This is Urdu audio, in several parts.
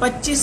25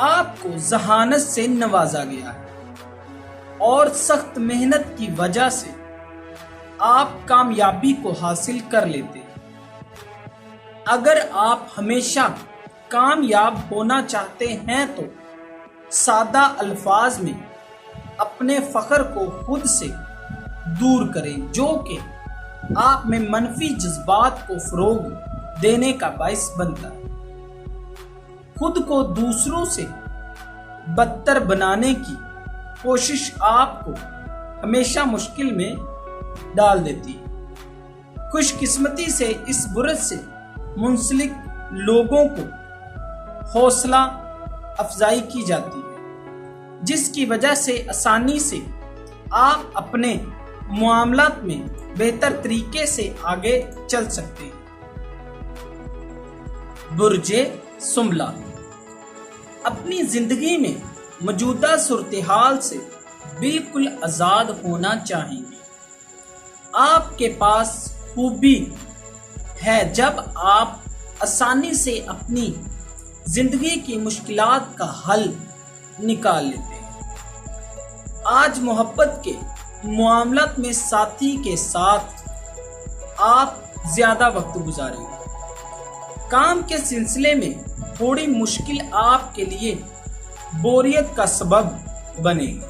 آپ کو ذہانت سے نوازا گیا ہے اور سخت محنت کی وجہ سے آپ کامیابی کو حاصل کر لیتے ہیں۔ اگر آپ ہمیشہ کامیاب ہونا چاہتے ہیں تو سادہ الفاظ میں اپنے فخر کو خود سے دور کریں، جو کہ آپ میں منفی جذبات کو فروغ دینے کا باعث بنتا ہے۔ خود کو دوسروں سے بدتر بنانے کی کوشش آپ کو ہمیشہ مشکل میں ڈال دیتی ہے۔ خوش قسمتی سے اس برس سے منسلک لوگوں کو حوصلہ افزائی کی جاتی ہے، جس کی وجہ سے آسانی سے آپ اپنے معاملات میں بہتر طریقے سے آگے چل سکتے ہیں۔ برج سنبلہ اپنی زندگی میں موجودہ صورتحال سے بالکل آزاد ہونا چاہیں گے۔ آپ کے پاس خوبی ہے جب آپ آسانی سے اپنی زندگی کی مشکلات کا حل نکال لیتے ہیں۔ آج محبت کے معاملات میں ساتھی کے ساتھ آپ زیادہ وقت گزاریں گے۔ کام کے سلسلے میں تھوڑی مشکل آپ کے لیے بوریت کا سبب بنے گی۔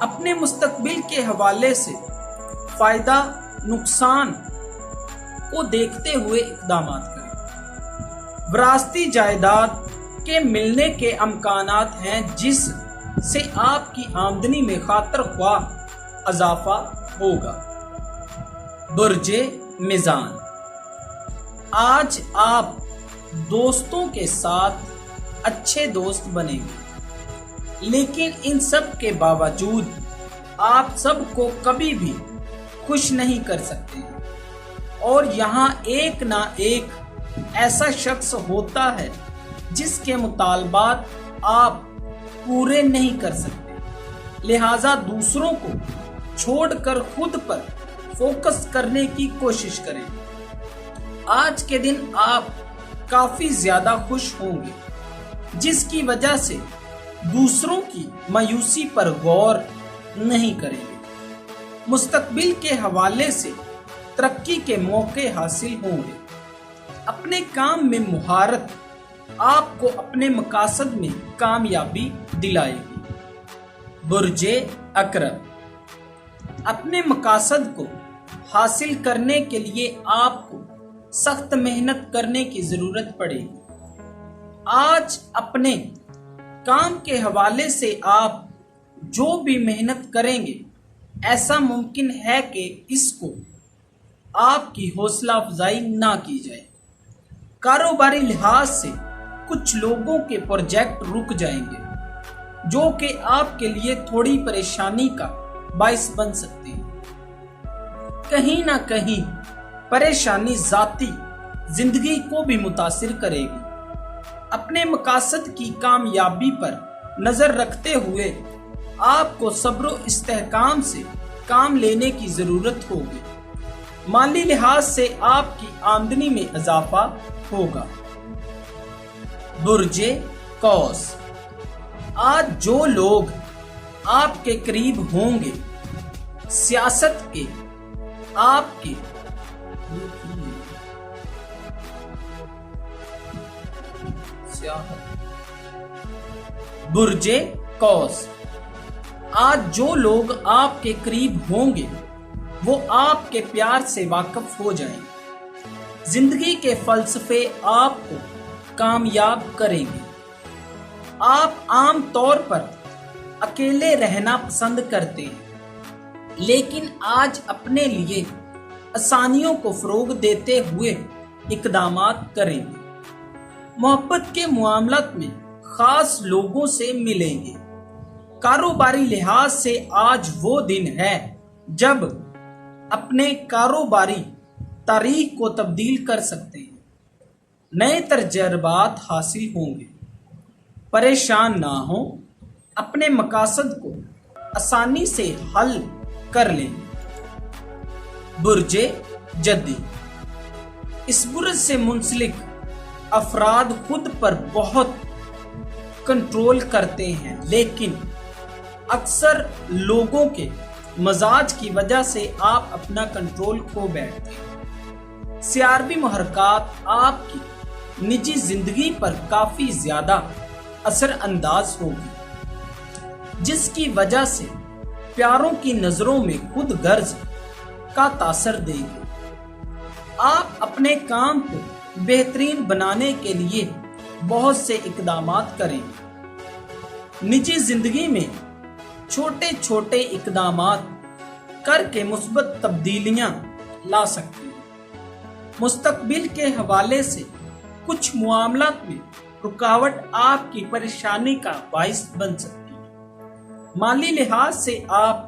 اپنے مستقبل کے حوالے سے فائدہ نقصان کو دیکھتے ہوئے اقدامات کریں۔ وراثتی جائیداد کے ملنے کے امکانات ہیں، جس سے آپ کی آمدنی میں خاطر خواہ اضافہ ہوگا۔ برج میزان آج آپ دوستوں کے ساتھ اچھے دوست بنیں گے، لیکن ان سب کے باوجود آپ سب کو کبھی بھی خوش نہیں کر سکتے ہیں، اور یہاں ایک نہ ایک ایسا شخص ہوتا ہے جس کے مطالبات آپ پورے نہیں کر سکتے، لہذا دوسروں کو چھوڑ کر خود پر فوکس کرنے کی کوشش کریں۔ آج کے دن آپ کافی زیادہ خوش ہوں گے، جس کی وجہ سے دوسروں کی مایوسی پر غور نہیں کریں گے۔ مستقبل کے حوالے سے ترقی کے موقع حاصل ہوں گے۔ اپنے کام میں مہارت آپ کو اپنے مقاصد میں کامیابی دلائے گی۔ برج عقرب اپنے مقاصد کو حاصل کرنے کے لیے آپ کو سخت محنت کرنے کی ضرورت پڑے گی۔ آج اپنے کام کے حوالے سے آپ جو بھی محنت کریں گے، ایسا ممکن ہے کہ اس کو آپ کی حوصلہ افزائی نہ کی جائے۔ کاروباری لحاظ سے کچھ لوگوں کے پروجیکٹ رک جائیں گے، جو کہ آپ کے لیے تھوڑی پریشانی کا باعث بن سکتے ہیں۔ کہیں نہ کہیں پریشانی ذاتی زندگی کو بھی متاثر کرے گی۔ اپنے مقاصد کی کامیابی پر نظر رکھتے ہوئے آپ کو صبر و استحکام سے کام لینے کی ضرورت ہوگی۔ مالی لحاظ سے آپ کی آمدنی میں اضافہ ہوگا۔ برج قوس آج جو لوگ آپ کے قریب ہوں گے، سیاست کے آپ کے برج قوس آج جو لوگ آپ کے قریب ہوں گے، وہ آپ کے پیار سے واقف ہو جائیں گے۔ زندگی کے فلسفے آپ کو کامیاب کریں گے۔ آپ عام طور پر اکیلے رہنا پسند کرتے ہیں، لیکن آج اپنے لیے آسانیوں کو فروغ دیتے ہوئے اقدامات کریں گے۔ محبت کے معاملات میں خاص لوگوں سے ملیں گے۔ کاروباری لحاظ سے آج وہ دن ہے جب اپنے کاروباری تاریخ کو تبدیل کر سکتے ہیں۔ نئے تجربات حاصل ہوں گے۔ پریشان نہ ہوں، اپنے مقاصد کو آسانی سے حل کر لیں۔ برج جدی اس برج سے منسلک افراد خود پر بہت کنٹرول کرتے ہیں، لیکن اکثر لوگوں کے مزاج کی وجہ سے آپ اپنا کنٹرول کھو بیٹھتے ہیں۔ سیاروی محرکات آپ کی نجی زندگی پر کافی زیادہ اثر انداز ہوگی، جس کی وجہ سے پیاروں کی نظروں میں خود غرض کا تاثر دے گی۔ آپ اپنے کام کو بہترین بنانے کے لیے بہت سے اقدامات کریں۔ نجی زندگی میں چھوٹے چھوٹے اقدامات کر کے مثبت تبدیلیاں لا سکتے ہیں۔ مستقبل کے حوالے سے کچھ معاملات میں رکاوٹ آپ کی پریشانی کا باعث بن سکتی ہے۔ مالی لحاظ سے آپ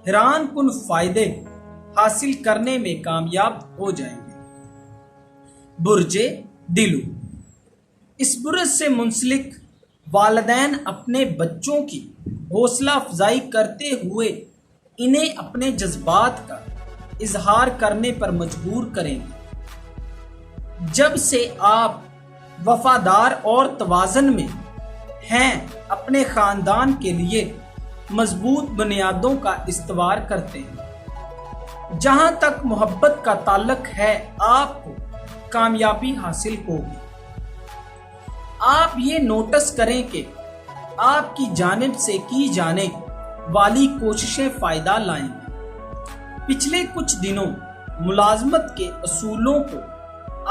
حیران کن فائدے حاصل کرنے میں کامیاب ہو جائیں گے۔ برج دلو، اس برج سے منسلک والدین اپنے بچوں کی حوصلہ افزائی کرتے ہوئے انہیں اپنے جذبات کا اظہار کرنے پر مجبور کریں گے۔ جب سے آپ وفادار اور توازن میں ہیں، اپنے خاندان کے لیے مضبوط بنیادوں کا استوار کرتے ہیں۔ جہاں تک محبت کا تعلق ہے، آپ کو کامیابی حاصل ہوگی۔ آپ یہ نوٹس کریں کہ آپ کی جانب سے کی جانے والی کوششیں فائدہ لائیں گی۔ پچھلے کچھ دنوں ملازمت کے اصولوں کو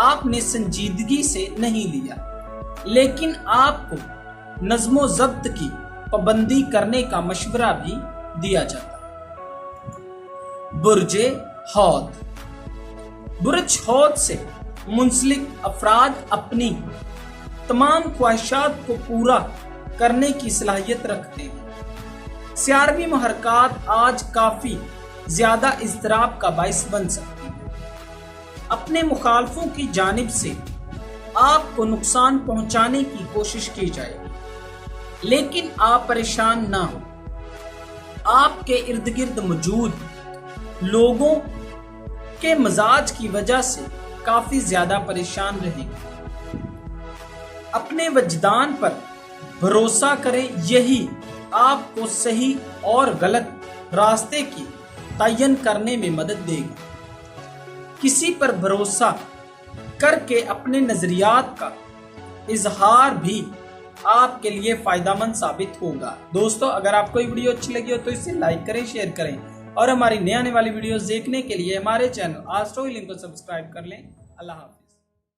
آپ نے سنجیدگی سے نہیں لیا، لیکن آپ کو نظم و ضبط کی پابندی کرنے کا مشورہ بھی دیا جاتا ہے۔ برج حوت، برج حوت سے منسلک افراد اپنی تمام خواہشات کو پورا کرنے کی صلاحیت رکھتے ہیں۔ سیاروی محرکات آج کافی زیادہ اضطراب کا باعث بن سکتی ہیں۔ اپنے مخالفوں کی جانب سے آپ کو نقصان پہنچانے کی کوشش کی جائے گی، لیکن آپ پریشان نہ ہوں۔ آپ کے ارد گرد موجود لوگوں کے مزاج کی وجہ سے کافی زیادہ پریشان رہیں گے۔ اپنے وجدان پر بھروسہ کریں، یہی آپ کو صحیح اور غلط راستے کی تعین کرنے میں مدد دے گا۔ کسی پر بھروسہ کر کے اپنے نظریات کا اظہار بھی آپ کے لیے فائدہ مند ثابت ہوگا۔ دوستو، اگر آپ کو یہ ویڈیو اچھی لگی ہو تو اسے لائک کریں، شیئر کریں، اور ہماری نئے آنے والی ویڈیوز دیکھنے کے لیے ہمارے چینل آسٹرو ہیلنگ کو سبسکرائب کر لیں۔ اللہ حافظ۔